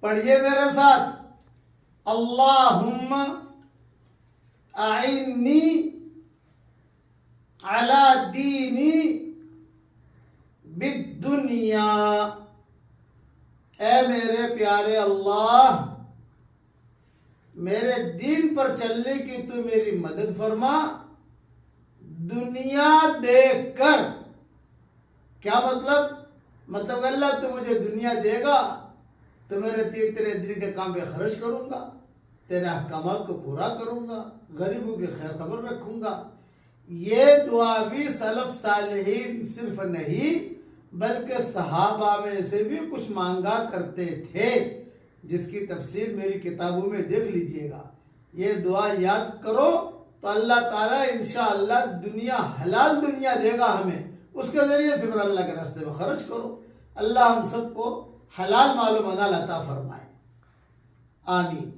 पढ़िए मेरे साथ, अल्लाहुम्मा आइन्नी अला दीनी बिद्दुनिया। ए मेरे प्यारे अल्लाह, मेरे दीन पर चलने की तू मेरी मदद फरमा, दुनिया देखकर। क्या मतलब? मतलब अल्लाह तू मुझे दुनिया देगा तो मेरे तेरे दिन के काम पे खर्च करूंगा, तेरे अहकामात को पूरा करूंगा, गरीबों की खैर खबर रखूंगा। ये दुआ भी सलफ सालिहीन सिर्फ नहीं बल्कि सहाबा में से भी कुछ मांगा करते थे, जिसकी तफसीर मेरी किताबों में देख लीजिएगा। ये दुआ याद करो तो अल्लाह ताला इंशाअल्लाह दुनिया, हलाल दुनिया देगा हमें। उसके जरिए से फिर अल्लाह के रास्ते में खर्च करो। अल्लाह हम सबको हलाल मालूम अता फरमाए। आमीन।